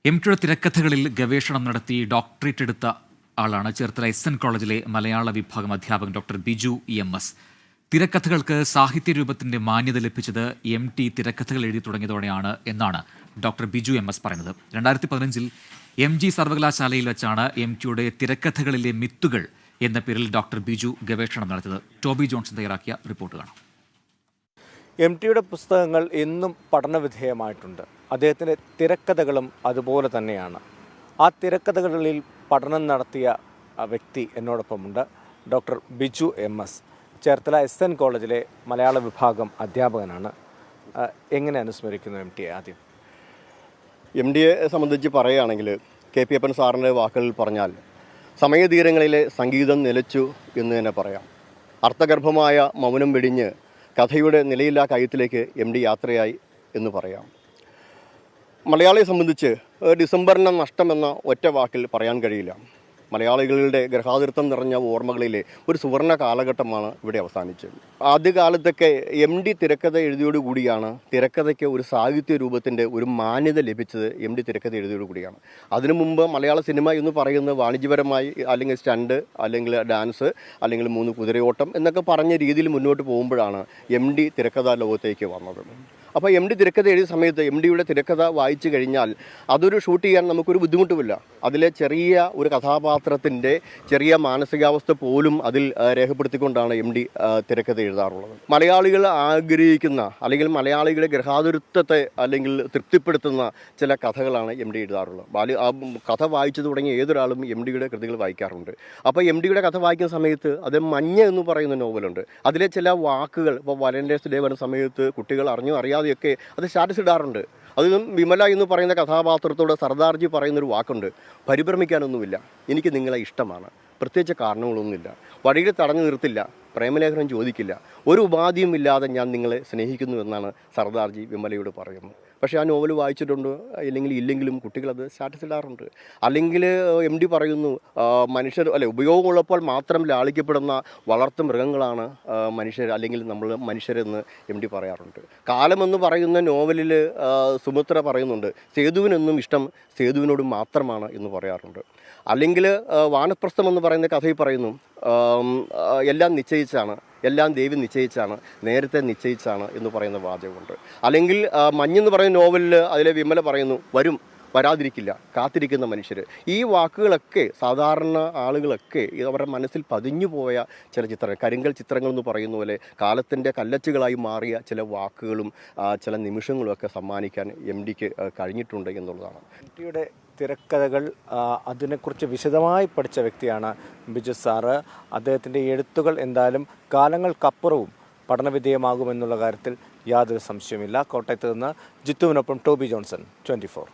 എം.ടിയുടെ തിരക്കഥകളിൽ ഗവേഷണം നടത്തി ഡോക്ടറേറ്റ് എടുത്ത ആളാണ് ചേർത്തല എസ്.എൻ. കോളേജിലെ മലയാള വിഭാഗം അധ്യാപകൻ ഡോക്ടർ ബിജു എം.എസ്. തിരക്കഥകൾക്ക് സാഹിത്യരൂപത്തിന്റെ മാന്യത ലഭിച്ചത് എം.ടി തിരക്കഥകൾ എഴുതി തുടങ്ങിയതോടെയാണ് എന്നാണ് ഡോക്ടർ ബിജു എം.എസ്. പറയുന്നത്. 2015 എം.ജി സർവകലാശാലയിൽ വെച്ചാണ് എം.ടിയുടെ തിരക്കഥകളിലെ മിത്തുകൾ എന്ന പേരിൽ ഡോക്ടർ ബിജു ഗവേഷണം നടത്തിയത്. ടോബി ജോൺസൺ തയ്യാറാക്കിയ റിപ്പോർട്ട് കാണാം. എം.ടിയുടെ പുസ്തകങ്ങൾ എന്നും പഠനവിധേയമായിട്ടുണ്ട്. അദ്ദേഹത്തിൻ്റെ തിരക്കഥകളും അതുപോലെ തന്നെയാണ്. ആ തിരക്കഥകളിൽ പഠനം നടത്തിയ വ്യക്തി എന്നോടൊപ്പമുണ്ട്. ഡോക്ടർ ബിജു എം.എസ്. ചേർത്തല എസ്.എൻ. കോളേജിലെ മലയാള വിഭാഗം അധ്യാപകനാണ്. എങ്ങനെ അനുസ്മരിക്കുന്നു എം.ടിയെ? ആദ്യം എം.ടിയെ സംബന്ധിച്ച് പറയുകയാണെങ്കിൽ കെ.പി. അപ്പൻ സാറിൻ്റെ വാക്കുകളിൽ പറഞ്ഞാൽ സമയതീരങ്ങളിലെ സംഗീതം നിലച്ചു എന്ന് തന്നെ പറയാം. അർത്ഥഗർഭമായ മൗനം വെടിഞ്ഞ് കഥയുടെ നിലയില്ലാ കയത്തിലേക്ക് എം.ടി യാത്രയായി എന്ന് പറയാം. മലയാളിയെ സംബന്ധിച്ച് ഡിസംബറിൻ്റെ നഷ്ടമെന്ന ഒറ്റ വാക്കിൽ പറയാൻ കഴിയില്ല. മലയാളികളുടെ ഗൃഹാതിർത്തം നിറഞ്ഞ ഓർമ്മകളിലെ ഒരു സുവർണ കാലഘട്ടമാണ് ഇവിടെ അവസാനിച്ചത്. ആദ്യകാലത്തൊക്കെ എം.ടി തിരക്കഥ എഴുതിയോടുകൂടിയാണ് തിരക്കഥയ്ക്ക് ഒരു സാഹിത്യ രൂപത്തിൻ്റെ ഒരു മാന്യത ലഭിച്ചത്. എം.ടി തിരക്കഥ എഴുതിയോടുകൂടിയാണ്. അതിനു മുമ്പ് മലയാള സിനിമ എന്ന് പറയുന്നത് വാണിജ്യപരമായി അല്ലെങ്കിൽ സ്റ്റണ്ട് അല്ലെങ്കിൽ ഡാൻസ് അല്ലെങ്കിൽ 3 കുതിരയോട്ടം എന്നൊക്കെ പറഞ്ഞ രീതിയിൽ മുന്നോട്ട് പോകുമ്പോഴാണ് എം.ടി തിരക്കഥാ ലോകത്തേക്ക് വന്നത്. അപ്പോൾ എം.ടി തിരക്കഥ എഴുതിയ സമയത്ത് എം.ടിയുടെ തിരക്കഥ വായിച്ചു കഴിഞ്ഞാൽ അതൊരു ഷൂട്ട് ചെയ്യാൻ നമുക്കൊരു ബുദ്ധിമുട്ടുമില്ല. അതിലെ ചെറിയ ഒരു കഥാപാത്രത്തിൻ്റെ ചെറിയ മാനസികാവസ്ഥ പോലും അതിൽ രേഖപ്പെടുത്തിക്കൊണ്ടാണ് എം.ടി തിരക്കഥ എഴുതാറുള്ളത്. മലയാളികൾ ആഗ്രഹിക്കുന്ന അല്ലെങ്കിൽ മലയാളികളുടെ ഗൃഹാതുരത്വത്തെ അല്ലെങ്കിൽ തൃപ്തിപ്പെടുത്തുന്ന ചില കഥകളാണ് എം.ടി എഴുതാറുള്ളത്. ആ കഥ വായിച്ചു തുടങ്ങിയ ഏതൊരാളും എം.ടിയുടെ കൃതികൾ വായിക്കാറുണ്ട്. അപ്പോൾ എം.ടിയുടെ കഥ വായിക്കുന്ന സമയത്ത് അത് മഞ്ഞ എന്ന് പറയുന്ന നോവലുണ്ട്. അതിലെ ചില വാക്കുകൾ ഇപ്പോൾ വാലന്റൈൻസ് ഡേ വരുന്ന സമയത്ത് കുട്ടികൾ അറിയാതെയൊക്കെ അത് സ്റ്റാറ്റസ് ഇടാറുണ്ട്. അതിലും വിമല എന്ന് പറയുന്ന കഥാപാത്രത്തോട് സർദാർജി പറയുന്നൊരു വാക്കുണ്ട്, പരിഭ്രമിക്കാനൊന്നുമില്ല, എനിക്ക് നിങ്ങളെ ഇഷ്ടമാണ്, പ്രത്യേകിച്ച് കാരണങ്ങളൊന്നുമില്ല, വഴിയിൽ തടഞ്ഞു നിർത്തില്ല, പ്രേമലേഖനം ചോദിക്കില്ല, ഒരു ഉപാധിയും ഇല്ലാതെ ഞാൻ നിങ്ങളെ സ്നേഹിക്കുന്നു എന്നാണ് സർദാർജി വിമലയോട് പറയുന്നത്. പക്ഷേ ആ നോവൽ വായിച്ചിട്ടുണ്ട് ഇല്ലെങ്കിലും കുട്ടികളത് സ്റ്റാറ്റസ് ഇടാറുണ്ട്. അല്ലെങ്കിൽ എം.ടി പറയുന്നു മനുഷ്യർ ഉപയോഗമുള്ളപ്പോൾ മാത്രം ലാളിക്കപ്പെടുന്ന വളർത്തു മൃഗങ്ങളാണ് മനുഷ്യർ അല്ലെങ്കിൽ നമ്മൾ മനുഷ്യരെന്ന് എം.ടി പറയാറുണ്ട്. കാലമെന്ന് പറയുന്ന നോവലിൽ സുമിത്ര പറയുന്നുണ്ട് സേതുവിനെന്നും ഇഷ്ടം സേതുവിനോട് മാത്രമാണ് എന്ന് പറയാറുണ്ട്. അല്ലെങ്കിൽ വാനപ്രസ്ഥം എന്ന് പറയുന്ന കഥയിൽ പറയുന്നു എല്ലാം നിശ്ചയിച്ചാണ്, എല്ലാം ദേവി നിശ്ചയിച്ചാണ്, നേരത്തെ നിശ്ചയിച്ചാണ് എന്ന് പറയുന്ന വാചകമുണ്ട്. അല്ലെങ്കിൽ മഞ്ഞെന്ന് പറയുന്ന നോവലിൽ അതിലെ വിമല പറയുന്നു വരാതിരിക്കില്ല, കാത്തിരിക്കുന്ന മനുഷ്യർ. ഈ വാക്കുകളൊക്കെ സാധാരണ ആളുകളൊക്കെ അവരുടെ മനസ്സിൽ പതിഞ്ഞു പോയ ചില ചിത്രങ്ങൾ, കരിങ്കൽ ചിത്രങ്ങൾ എന്ന് പറയുന്ന പോലെ കാലത്തിൻ്റെ കല്ലച്ചുകളായി മാറിയ ചില വാക്കുകളും ചില നിമിഷങ്ങളുമൊക്കെ സമ്മാനിക്കാൻ എം.ടിക്ക് കഴിഞ്ഞിട്ടുണ്ട് എന്നുള്ളതാണ്. എം.ടിയുടെ തിരക്കഥകൾ അതിനെക്കുറിച്ച് വിശദമായി പഠിച്ച വ്യക്തിയാണ് ബിജു സാറ്. അദ്ദേഹത്തിൻ്റെ എഴുത്തുകൾ എന്തായാലും കാലങ്ങൾക്കപ്പുറവും പഠനവിധേയമാകുമെന്നുള്ള കാര്യത്തിൽ യാതൊരു സംശയവുമില്ല. കോട്ടയത്ത് നിന്ന് ജിത്തുവിനൊപ്പം ടോബി ജോൺസൺ, 24.